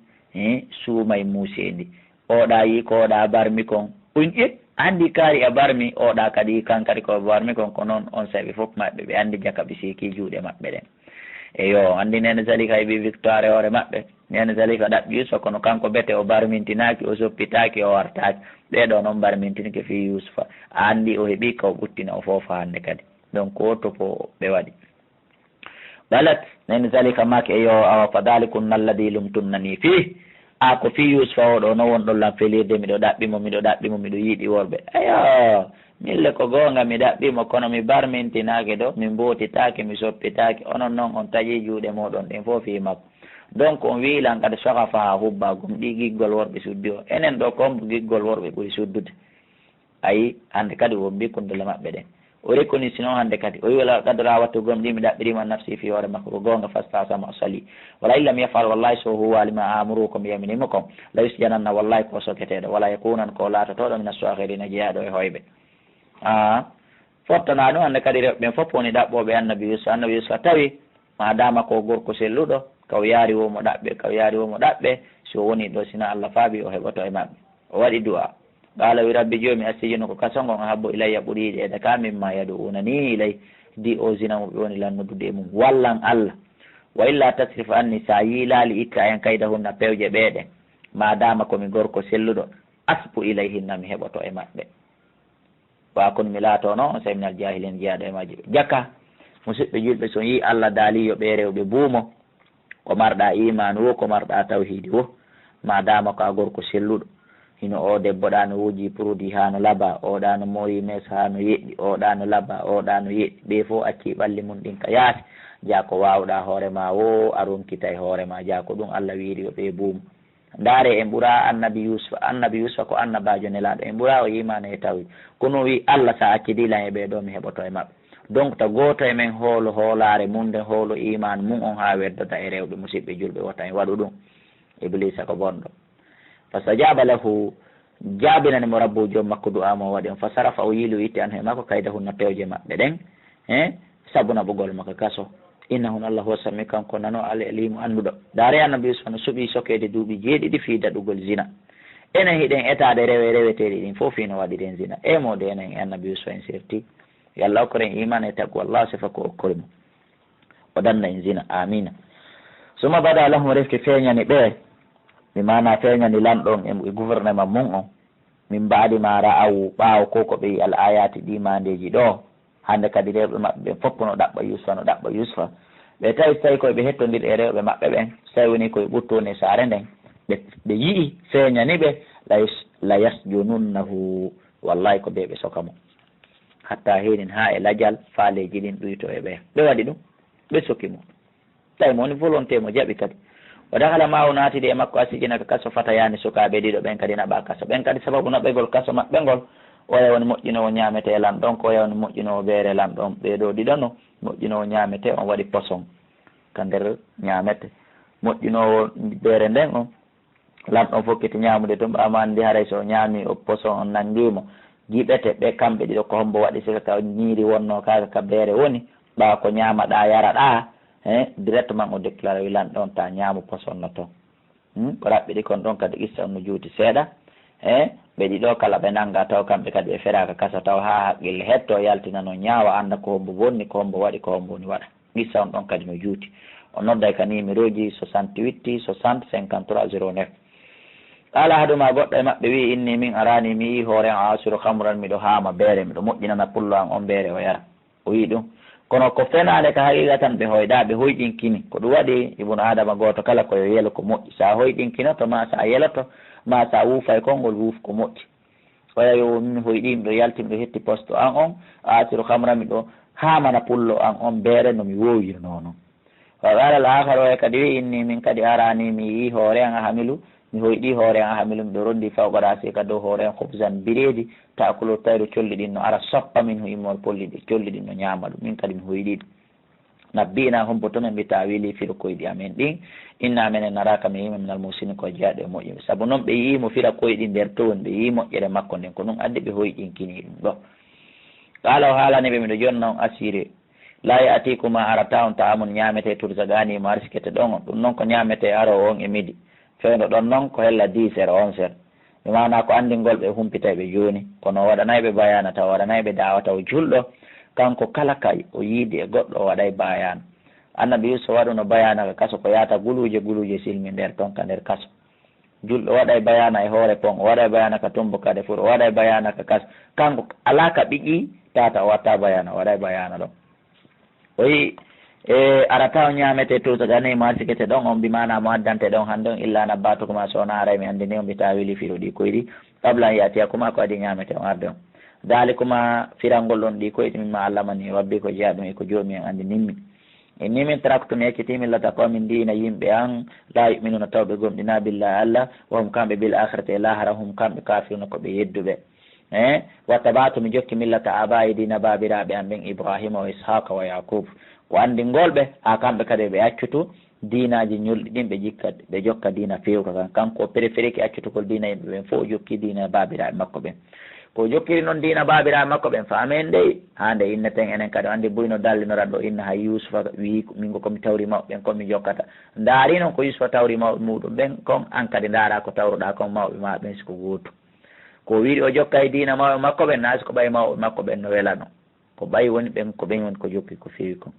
suumay muusendi oɗa yi ko oɗa barmi kon ɗum andi kaari a barmi oɗa kadi kankadi ko barmi kon ko noon on say ɓe fof maɓɓe ɓe andi jaka ɓe siki juuɗe maɓɓe ɗen eyo andi nene Zalika heeɓi victoire e hoore maɓɓe nene Zalika ɗaɓɓi Yusufa kono kanko bete o barmintinaki o soppitaki o wartaki ɓeɗo noon barmintinike fi Yusufa a andi o heeɓi ka o ɓuttina o foofa hande kadi donc woto fo ɓe waɗi balat nene Zalika maki eyo awa fadalikum alladi lumtunnani fi a ko fi Yusufa oɗo no won ɗon lam felirde miɗo ɗaɓɓimo miɗo yiiɗi worɓe eyo mille ko gonga mi ɗaɓɓimo kono mi barmintinake ɗo mi mbotitake mi soppitake onon noon on taƴi juuɗe moɗon ɗen fof fi makko donc on wiilan kadi sohafa ha hubbagum ɗi giggol worɓe suddi o enen ɗo kom giggol worɓe ɓuuri suddude ayi hande kadi won mbikkundulle maɓɓe ɗen o rekkoni sinon hande kadi o wi wala kadora wattu gom ɗi mi ɗaɓɓirima nafsi fi hoore makko ko gonga fastasama sali wala illam yafal wallahi so huwa lima amurukum yaminima kom la yusjananna wallahi ko soketeɗo wala yakunan ko latotoɗo min assohirina jeeyaɗo e hoyɓe fottana ɗum hande kadi rewɓe ɓen fof woni ɗaɓɓoɓe annabi Yusufa tawi madama ko gorko selluɗo kaw yaari womo ɗaɓɓe so woni ɗo sina Allah faabi o heɓoto e maɓɓe o waɗi du'a qala wi rabbi joomi asijino ko kasongon habbo ilayya ɓuuri yiɗe ede ka mimma yadu'una ni ilay di o zina mo ɓe woni lannodude e mum wallan Allah wa illa tasrif anni sa yiilali itta en kayda hunna pewje ɓeeɗen madama komi gorko selluɗo asbu ilayhinna mi heɓoto e maɓɓe wa kon mi laato noon on saminal jahilin jeeyaɗo e majji ɓe jakka musidɓe julɓe so yi Allah daaliyo ɓe rewɓe buumo ko marɗa imanu wo ko marɗa tawhidi wo madama ko a gorko selluɗo hino o debbo ɗa no wuuji produit ha no laaɓa oɗa no mori mes ha no yeɗɗi oɗa no laaɓa oɗa no yeɗɗi ɓe fof acci ɓalli mum ɗin ka yaati jaa ko wawɗa hoorema wo a ronkita e hoorema jaa ko ɗum Allah wiiri yo ɓe buumo ndaare en ɓuura annabi Yusufa ko annabajo nelaɗo en ɓuura o yimano e tawi kono wi Allah sa accidilan e ɓeɗo mi heɓoto e maɓɓe donc to goto e men hoolo hoolare mum nden hoolo iman mum on ha weddota e rewɓe musidɓe julɓe wota en waɗu ɗum iblisa ko bonɗo fastajaba lahu jaabinanimo rabbu joom makko du'a mo waɗi on fa sarafa o yiilu itti an he makko kayda hunna pewje maɓɓe ɗen sabuna ɓogol makko kaso innahun Allah huwa sami kanko nano alimu annduɗo daare annabi Yusufa no suuɓi sokede duuɓi 7 fi daɗugol zina enen hiɗen etade reweteɗi ɗin fof fino waɗiren zina mode enen annabi Yusufa en serti yo Allah okkoren iman e taggo Allah sifa ko okkorimo o danna en zina amina suma bada lahum refke feeñani ɓe mi mana feeñani lamɗon e gouvernement mum on min mbaɗi ma ra'awu ɓaawo ko ko ɓe al ayati ɗi mandeji ɗo hande kadi rewɓe maɓɓe ɓen fopp no ɗaɓɓa Yusufa ɓe tawi koye ɓe hettodir e rewɓe maɓɓe ɓen so tawi woni koye ɓuttone saare nden ɓe yii feeñani ɓe la yasjununnahu wallahi ko ɓe ɓe soka mo hatta henin ha e ladial faaleji ɗin ɗuyto e ɓe waɗi ɗum ɓe soki mo tawi mo woni volonté mo jaɓi kadi o dakala ma o naatide e makko asijinaka kaso fatayani sukaɓe ɗiɗo ɓen kadi naɓa kaso ɓen kadi sababu naɓɓegol kaso maɓɓe ngol o yawni moƴƴinowo ñamete lamɗon ko yawni moƴƴinowo beere lamɗon ɓeɗo ɗiɗono moƴƴinowo ñamete on waɗi poson ka nder ñamete moƴƴinowo beere nden on lamɗon fokkiti ñamude tum amandi haray so ñaami o poson on nanngimo jiɓete ɓe kamɓe ɗiɗo ko hombo waɗi sika ka ñiiri wonno kaga ka beere woni ɓawa ko ñamaɗa yaraɗa directement o déclaré wi lanɗon ta ñaamu poson no toon ko raɓɓiɗi kon ɗon kadi issa on no juuti seeɗa ɓe ɗiɗo kala ɓe nangga taw kamɓe kadi ɓe feraka kasa taw ha haqqille hetto yaltina no ñaawa anda ko hombo bonni ko hombo waɗi ko hombo ni waɗa issa on ɗon kadi no juuti o nodday ka numéro ji 68 60 53 09 qala haɗuma goɗɗo e maɓɓe wi inni min arani mi yi hoore an asiru hamran miɗo haama beere miɗo moƴƴinana pullo an on beere o yara o wi ɗum kono ko fenade ka haqiqa tan ɓe hoyɗa ɓe hoyɗinkini ko ɗum waɗi ibnu adama goto kala koyo yeelo ko moƴƴi sa hoyɗinkinoto ma sa yeloto ma sa wuufay konngol wuuf ko moƴƴi oya yo min hoyɗi miɗo yalti miɗo hetti poste an on asiru hamra miɗo hamana pullo an on beere nomi wowirno noon wa qala al akhar oya kadi wi inni min kadi arani mi yi hoore an a hamilu mi hoyɗi hoore an a hamilu miɗo rondi fawqaɗa sika dow hoore an hobsan bireedi takulo tawro colli ɗin no ara soppa min ho immol polli ɗi colli ɗin no ñaama ɗum min kadi mi hoyɗiɗi nabbina hombo to men mbita wili firo koyɗi amen ɗin inna menen naraka mi yima minal musini ko jeyaɗo e moƴƴuɓe saabu noon ɓe yimo fira koyɗi nder to woni ɓe yi moƴƴere makko nden ko ɗum addi ɓe hoyɗinkini ɗum ɗo qala o haalani ɓe miɗo jonna on assuré la yatikuma arata on taamum ñamete tursagani mo arsikete ɗon on ɗum noon ko ñamete aro on e midi fewno ɗon noon ko hella 10 heures 11 heures mi mana ko andingol ɓe humpitayɓe joni kono waɗanayɓe bayana taw waɗanayɓe dawa taw julɗo kanko kala kay o yiidi e goɗɗo o waɗay bayana annabi yusuf waɗuno bayana ka kaso ko yata guluje silmi nder toon ka nder kaso julɗo waɗay bayana e hoore pon o waɗay bayana ka tumbo kade furo o waɗay bayana ka kaso kanko ala ka ɓiƴƴi tata o watta bayana o waɗay bayana ɗon o yi e arata o ñamete tutagani marsikete ɗon on mbimana mo addante ɗon hande on illa nabbatu kuma sowona aray mi andini on mbita wili firu ɗi koyɗi qabla yatiya kuma ko adi ñamete on arde on daali kuma firangol ɗon ɗi koyɗi mimma allamani rabbi ko jeeya ɗum e ko joomi en andi nimmi e ni min taraktu mi ekkiti millata qawmin dina yimɓe an la yuminuna tawɓe gomɗina billahi allah wa hum kamɓe bil akhirate e lahara hum kamɓe kafiruna koɓe yedduɓe wattabatu mi jokki millata abayi dina babiraɓe an ɓen ibrahima wa ishaqa wa yaqub ko andingolɓe ha kamɓe kadi ɓe accutu dinaji ñolɗi ɗin ɓe jokka dina fewka kan kanko préféré ki accutugol dina yimɓe ɓen fof o jokki dina babiraɓe makko ɓen ko jokkiri noon dina babiraɓe makko ɓen faamen ndey hande inneten enen kadi andi buyno dallinoran ɗo inna hay yusufa wi mingo komi tawri mawɓe ɓen komi jokkata daari noon ko yusufa tawri mawɓe muɗum ɓen kon an kadi daara ko tawruɗa kon mawɓe ma ɓen siko gootu ko wiɗi o jokka e dina mawɓe makko ɓen naasi ko ɓay mawɓe makko ɓen no welano ko ɓay woni ɓen ko ɓen woni ko jokki ko fewi kon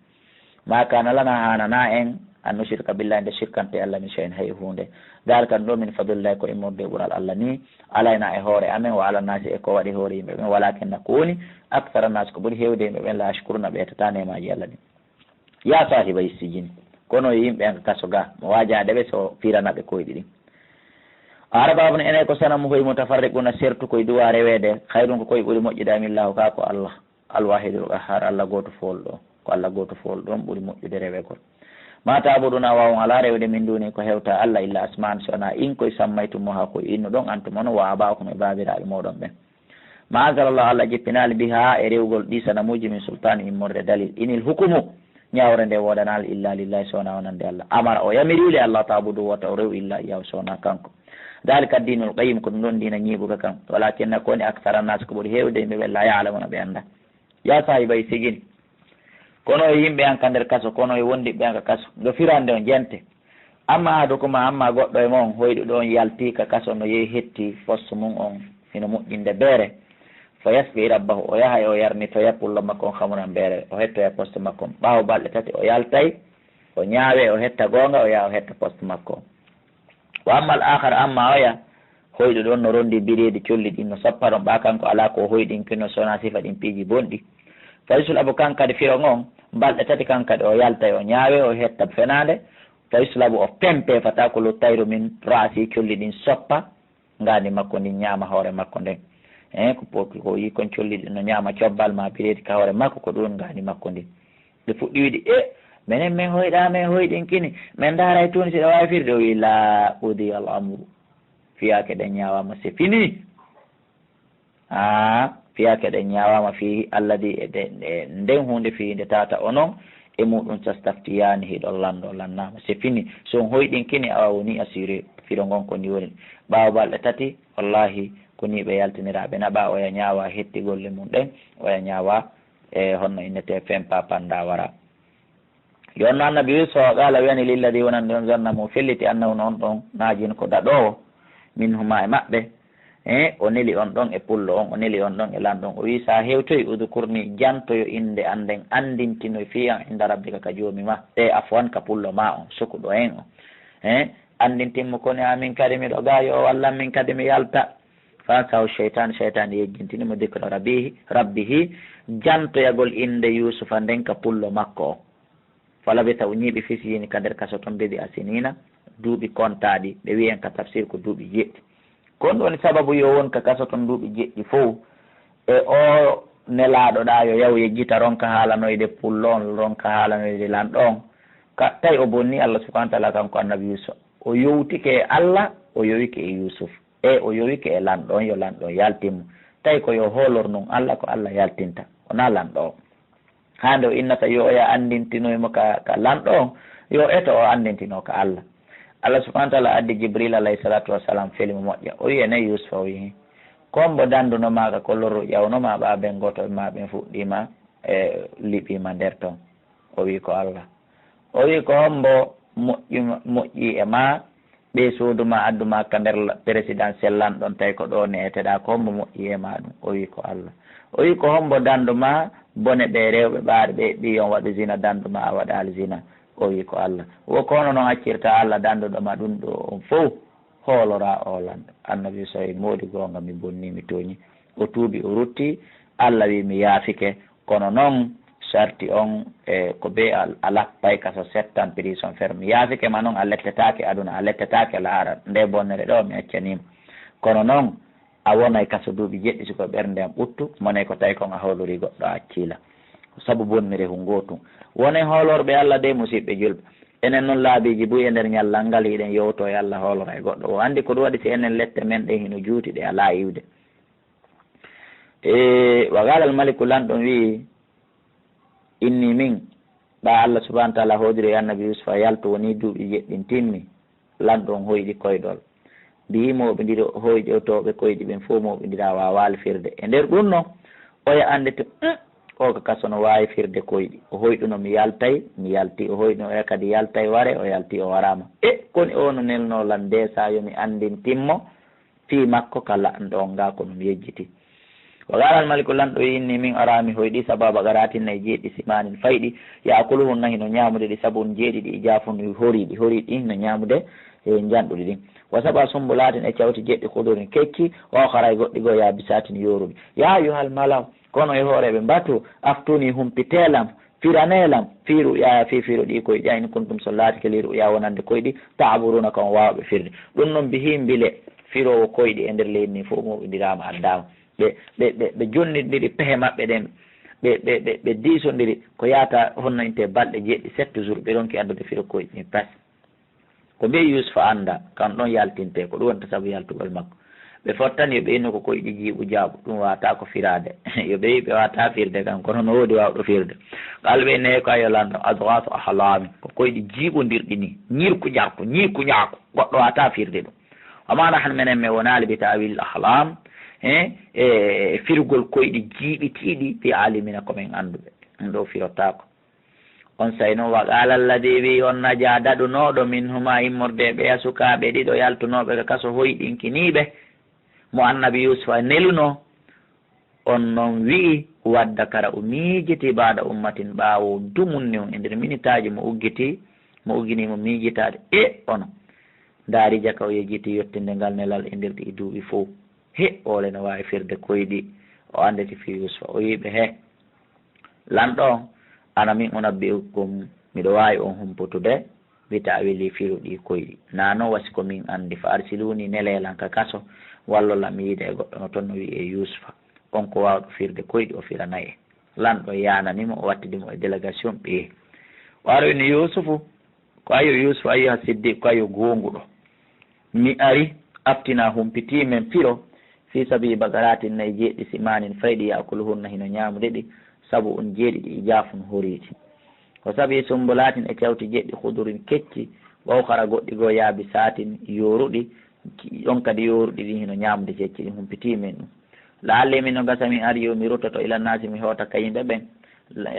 ma kana lana hanana en an nusirka billahi nde sirkante allah min cheyin hay hunde dal kan ɗo min fadlillahi ko immorde ɓuural allah ni alayna e hoore amen wa ala nasi e ko waɗi hoore yimɓe ɓen walakinna ko woni actara nasi ko ɓuuri hewde yimɓe ɓen la ashkuruna ɓeytata nemaji allah ɗi ya sahiba sijini kono yimɓe en kaso ga mo wajadeɓe so firanaɓe koyɗi ɗin arababne ene ko sana mo hoy mutafarriquna sertu koye duwa rewede hayɗum ko koye ɓuuri moƴƴude millahu ka ko allah alwahidul qahhar allah goto fool ɗo ko allah goto fool ɗon ɓuuri moƴƴude rewegol ma tabuɗuna wawon ala rewde min duni ko hewta allah illa asman so wona in koye sammaytumo ha koye inno ɗon antumono wa abakum e babiraɓe moɗon ɓen ma anzalallah allah jippinali biha e rewgol ɗi sanamuji min sultane immorde dalil inil hukumu ñawre nde woɗanal illa lillahi so wona wonande allah amara o yamirile allah tabudu wata o rew illa iyahu so wona kanko dalika dinul qayim ko ɗum ɗon dina ñiɓuka kan walakinna koni actara nas ko ɓuuri hewde yimɓe ɓe la yalamuna ɓe anda ya sahibay sigini kono e yimɓe an ka nder kaso kono e wondiɓe an ka kaso ngo firande on jente amma haado koma amma goɗɗo e moon hoyɗo ɗon yalti ka kaso no yehi hetti poste mum on hino moƴƴinde beere fo yasɓi rabbahu o yaha e o yarni to yappullo makko on hamunan beere o hettoya poste makko on ɓaawo balɗe tati o yaltay o ñaawe o hetta goonga o yaha o hetta poste makko on wa amma al akhar amma oya hoyɗo ɗon no rondi bireedi colli ɗin no sappa ɗon ɓa kanko ala ko hoyɗinkino sona sifa ɗin piiji bonɗi faysul abou kankadi firon on balɗe tati kankadi o yaltay o ñaawe o hetta fenade faysul abou o pempe fata ko luttayro min rasi colli ɗin soppa ngandi makko ndin ñaama hoore makko nden ko yi kon colli ɗin no ñaama cobbal ma bireedi ka hoore makko ko ɗum ngandi makko ndin ɓe fuɗɗi wiide minen min hoyɗa min hoyɗinkini min daaray toon siɗa wawi firde o wi la udi al amru fiyake ɗen ñawama c'est fini fiyake ɗen ñawama fi alladi nden hunde fi nde tata o noon e muɗum castaftiyani hiɗon lanɗo lannama c'est fini so hoyɗin kini awa woni assuré fiɗo gon ko ni woni ɓawa balɗe tati wallahi ko ni ɓe yaltiniraɓe naɓa oya ñaawa hetti golle mum ɗen oya ñaawa e honno innete fempa panda wara yonno annabi Yusuf qala wiyani lilladi wonande on zannamu felliti annahu noon ɗon naajin ko daɗowo min huma e maɓɓe o neli on ɗon e pullo on o neli on ɗon e lanɗon o wi sa hewtoyi udukurni jantoyo inde anden andintinoy fiyan inda rabbika ka joomi ma afwan ka pullo ma on sukuɗo en o andintinmo koni amin kadi miɗo gaayo o walla min kadi mi yalta fa saw cheytane yejjintinimo dicre rabbihi jantoyagol inde Yusufa nden ka pullo makko o falabita o ñiiɓi fisiyini ka nder kaso toon beɗi asinina duuɓi kontaɗi ɓe wiyen ka tafsir ko duuɓi jeɗɗi kon ɗoni sababu yo won ka kaso toon duuɓi jeɗɗi fof e o nelaɗo ɗa yo yaw yejjita ronka haalanoyde pullo on ronka haalanoyde lanɗo on tawi o bonni Allah subahana taala kanko annabi Yusuf o yowtike e Allah o yowike e Yusuf o yowike e lanɗo on yo lanɗo on yaltinmo tawi ko yo hoolor noon Allah ko Allah yaltinta wona lanɗo o hande o innata yo oya andintinoymo ka lanɗo on yo eto o andintino ka Allah subahana taala addi Jibril alayhi salatu wassalam felimo moƴƴa o wi ene Yusuf o wi kombo danduno maga ko lorru ƴawnoma ɓaɓen goto ma ɓen fuɗɗima e liɓima nder toon o wi ko Allah o wi ko hombo moƴƴi e ma ɓe suuduma adduma ka nder présidentiel lanɗon tawi ko ɗo neeteɗa ko hombo moƴƴi e ma ɗum o wi ko Allah o wi ko hombo danduma bone ɓe rewɓe ɓaɗe ɓe ɓiyon waɗu zina danduma a waɗali zina o wi ko Allah wo kono noon accirta Allah danduɗoma ɗum ɗo on fof hoolora o lanɗo annabi so moodi gonga mi bonni mi tooñi o tuubi o rutti Allah wi mi yaafike kono noon sarti on ko be a lappay kaso 7 ans prison ferme yaafike ma noon a lettetake aduna a lettetake laara nde bonnere ɗo mi accanima kono noon a wonay kaso duuɓi jeɗɗi siko ɓernde am ɓuttu monay ko tawi kon a hawlori goɗɗo a accila sabu bonnere hu gotum wonen hoolorɓe Allah de musidɓe julɓe enen noon laabiji buy e nder ñallal ngal hiɗen yewto e Allah hoolora e goɗɗo o andi ko ɗum waɗi si enen lette men ɗe hino juuti ɗe ala iwde wa qala al maliku lanɗon wi inni min ɓa Allah subahana taala hoodiri e annabi Yusufa yalto woni duuɓi jeɗɗin timmi lanɗon hoyɗi koyɗol mbimoɓe ndiɗo hoyɗotoɓe koyɗi ɓen fof moɓidira wawali firde e nder ɗum noon oya ande to o ko kaso no wawi firde koyɗi o hoyɗuno mi yaltay mi yalti o hoyɗuno oya kadi yaltay ware o yalti o warama koni ono nelno lan nde sa yomi andintinmo fi makko kala ɗo nga ko ɗum yejjiti wa qala al maliku lanɗo inni min arami hoyɗi sababa garatinnayi jeeɗi simanin fayɗi yakuluhun nahi no ñamude ɗi saabu on jeeɗiɗi i jafunu horiɗi no ñamude e janɗuɗi ɗin wa saba sumbulatin e cawti jeɗɗi huɗorin kecci o haray goɗɗi goo ya bisatin yoruɗi ya yuhal malaw kono e hooreɓe mbatu aftuni humpitelam firanelam firu ya firu ɗi koyɗi ayni kuntum so laati keliru ya wonande koyɗi taburuna kon wawɓe firde ɗum noon bihimbile firowo koyɗi e nder leydi ni fof moɓidirama addama ɓe jonnidiri pehe maɓɓe ɗen ɓe diisodiri ko yaata honno inte balɗe jeɗɗi 7 jours ɓe ɗonki addude firo koyɗi ni pres ko mbiyi Yusufa anda kan ɗon yaltinte ko ɗum wonta saabu yaltugol makko ɓe fottan yo ɓeyno ko koyɗi jiiɓu jaaɓu ɗum wata ko firade yo ɓeyi ɓe wata firde kan kono no woodi wawɗo firde kalɓe ne ko ayo lanɗo adghasu ahlami ko koyɗi jiiɓodirɗi ni ñirku ñaako goɗɗo wata firde ɗum amana han menen mi wonali bi tawil ahlam e firgol koyɗi jiiɓitiɗi ɓe alimina komin anduɓe ɗum ɗo firotako on say noon wa qala alladi wi on naja daɗunoɗo min huma immorde ɓe sukaɓe ɗiɗo yaltunoɓe ka kaso hoyɗinkiniɓe mo annabi Yusufa neluno on noon wi'i wadda kara o miijiti baada ummatin ɓaawo dumunni on e nder minitaji mo ugginimo miijitade ono daari jaka o yejjiti yettinde ngal nelal e nder ɗi duuɓi fof ole no wawi firde koyɗi o andeti fi Yusufa o wiɓe lanɗo on ana min unabbi'ukum miɗo wawi on humputude wita a weli firuɗi koyɗi nano wasi ko min andi fa arsiluni nelelan ka kaso wallola mi yiida e goɗɗo no toon no wi e Yusufa on ko wawɗo firde koyɗi o firanayi lanɗo yananimo o wattidimo e délégation ɓeye o aroni Yusufu ko ayo Yusufa ayi ha siddiq ko ayo gonguɗo mi ari aftina humpitimen firo fi sabi bagaratin nayi jeeɗi simanin fayɗi yakuluhunna hino ñamude ɗi saabu on jeeɗiɗi i jaafun horiiti ko sabi sumbulatin e kewti jeɗɗi hudurin kecci ɓaw kara goɗɗi goo yaabi satin yoruɗi ɗon kadi yoruɗi ɗi hino ñamde cecci ɗi humpiti men ɗum laalle min no gasa min ari yo mi ruttoto ilannasi mi hewta ka yimɓe ɓen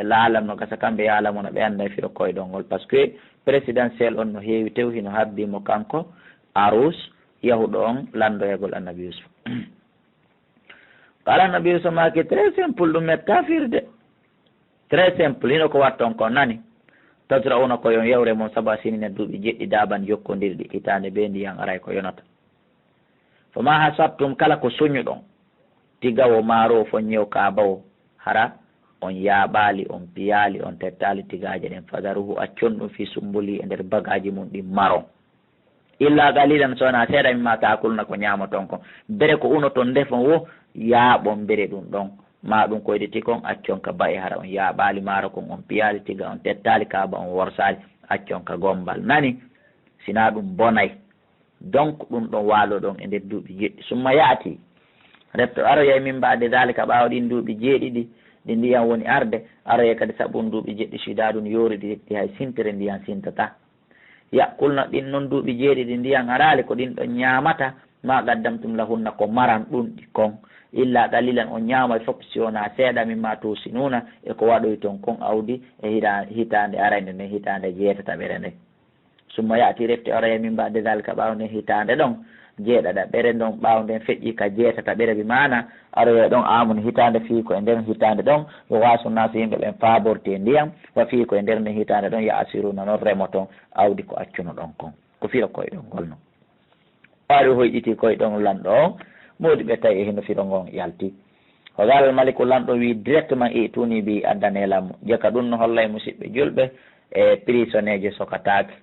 laalam no gasa kamɓe yaalamo no ɓe anda firo koyɗol ngol par ce que présidentiel on no heewi tew hino habbimo kanko arus yahuɗo on landoyagol annabi yusuf kala annabi yusuf maki très simple ɗum met kafirde très simple hino ko watton ko nani tasra ono ko yon yewre mum saabu a sinine duuɓi jeɗɗi daban jokkodirɗi hitande ɓe ndiyan aray ko yonata foma ha sabtum kala ko soñuɗon tigawo maaro fo ñew kabawo hara on yaaɓali on piyali on tettali tigaje ɗen fadaruhu accon ɗum fi sumbuli e nder bagaji mum ɗi maron illa galilan sowona seeɗa mimma takulna ko ñamaton kon bere ko unoton ndefon wo yaaɓon bere ɗum ɗon ma ɗum koyde ti kon accon ka bayi hara on yaaɓali maaro kon on piyali tiga on tettali kaba on worsali accon ka gombal nani sina ɗum bonay donc ɗum ɗon waalo ɗon e nder duuɓi jeɗɗi summa yaati retto aroyay min mbade dalika ɓaawa ɗin duuɓi jeeɗiɗi ɗi ndiyam woni arde aroye kadi saɓun duuɓi jeɗɗi sida ɗum yoriɗi ɗi hay sintere ndiyan sintata yakkulno ɗin noon duuɓi jeeɗiɗi ndiyan arali ko ɗin ɗon ñamata ma gaddamtum lahunna ko maran ɗum ɗi kon illa qalilan on ñaama fof si wona seeɗa mimma tusinuna e ko waɗoy toon kon awdi e hitande arande nden hitande jeetataɓere nde summa yaati refte aroye min mbade dalika ɓawde hitande ɗon jeeɗaɗa ɓere ɗon ɓawden feƴƴi ka jeetata ɓere bi mana aroye ɗon amun hitande fii ko e nder hitande ɗon yo wasunnaso yimɓe ɓen faborti e ndiyam wa fii ko e nder nde hitande ɗon yo asiruna noon remo toon awdi ko accuno ɗon kon ko fiira koyeɗon ngol noon waari hoyɗiti koyeɗon lanɗo o moodi ɓe tawi e hino firo ngon yalti ko gal maliku lanɗo wi directement i tuni mbi addanelammo jeka ɗum no hollay musidɓe julɓe e prisonnier je sokatake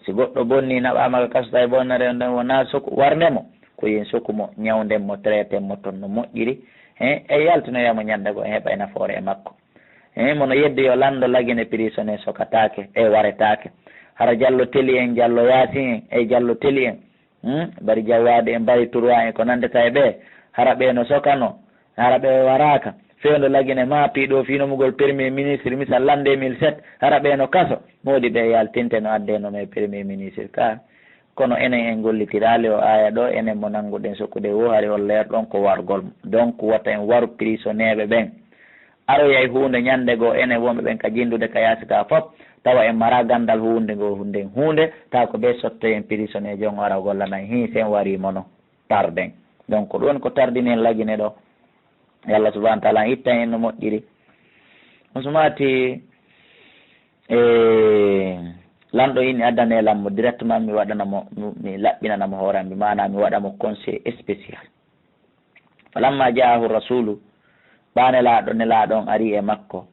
si goɗɗo bonni naɓamaga kasata e bonnare nden wona soku warnemo ko yen sokumo ñawdenmo traitenmo toon no moƴƴiri e yaltinoyamo ñande go e heɓa e nafoore e makko mono yedde yo lando lagine prisonnier sokatake e waretake hara diallo teli en diallo yaasi en e diallo teli en bari jawwade en bari touroi en ko nandeta e ɓe hara ɓe no sokano hara ɓe waraka fewndo lagine maapiɗo finomugol premier ministre misal lande 2007 hara ɓe no kaso moodi ɓe yaltinte no addenono e premier ministre ka kono enen en gollitirali o aya ɗo enen mo nannguɗen sokkude wo hari on leer ɗon ko wargol donc watta en waru prisonniéɓe ɓen aroyay hunde ñande goo enen wonɓe ɓen ka jindude ka yaasi ka fof tawa en mara gandal hunde ngo hunde taw ko ɓe sotto en prisonnier jon ara gollanayi hi sen warimono tarden donc ɗon ko tardinen lagine ɗo e Allah subahana taala itta en no moƴƴiri on sumati lanɗo ini addanelammo directement mi waɗanamo mi laɓɓinanamo hoorambi mana mi waɗamo conseil spécial falamma jaahu rasulu ɓanelaɗo nelaɗon ari e makko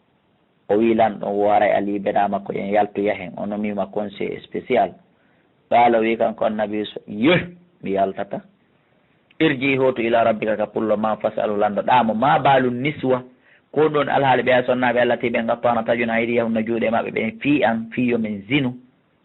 o wi lanɗon woray ali beɗa makko en yaltu yahen o nomima conseil spécial ɓaalo wi kanko annabi so yeh mi yaltata irji hoto ila rabbika ka pullo ma fasalu lando ɗamo ma baalu niswa ko ɗon alhaali ɓe sonnaɓe allah tiɓe gappano tajuna yiɗi yahunno juuɗe maɓɓe ɓen fi an fiyo men zinu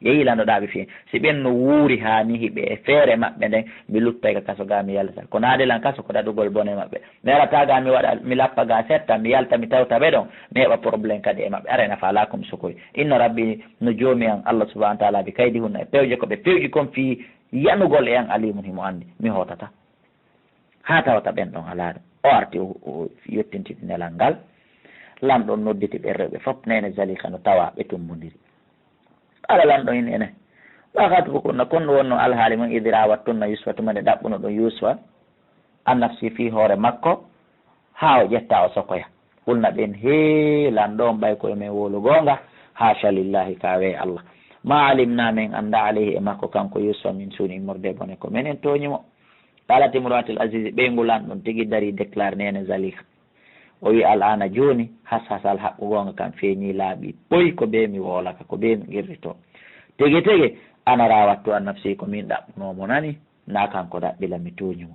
yeehi landoɗaɓe fi si ɓen no wuuri ha ni hiɓe e feere maɓɓe nden mi luttay ka kaso ga mi yalta ko naadelan kaso ko ɗaɗugol bone maɓɓe mi arata ga mi waɗa mi lappa ga setta mi yalta mi tawta ɓe ɗon mi heɓa probléme kadi e maɓɓe arena fa lakum sokoy inna rabbi no joomi an allah subahana taala bi kaydi hunna e pewje ko ɓe pewji kon fi yanugol e an alimun himo andi mi hotata ha tawata ɓen ɗon alaɗa o arti o yettintiti nelal ngal lamɗon nodditi ɓe rewɓe fof nene zalika no tawa ɓe tummodiri ala lamɗo in ene wakati fokurna kon wonno alhaali mum idira wattunna yusfa tumande ɗaɓɓuno ɗo yusfa annafsi fi hoore makko ha o ƴetta o sokoya hulna ɓen he lanɗo on ɓay koye men wolo gonga hasha lillahi kawe allah ma alimna men anda alayhi e makko kanko yusfa min suuni immorde bone ko menen toñimo alati muratil asis ɓeygu lanɗon tigui dari déclare nene zalika o wi al'ana joni hasal haqqu gonga kam feeñi laaɓi ɓoy ko ɓe mi wolaka ko ɓe mi irrito tege ana rawattu an nafsi ko min ɗaɓɓunomo nani na kanko ɗaɓɓila mi toñimo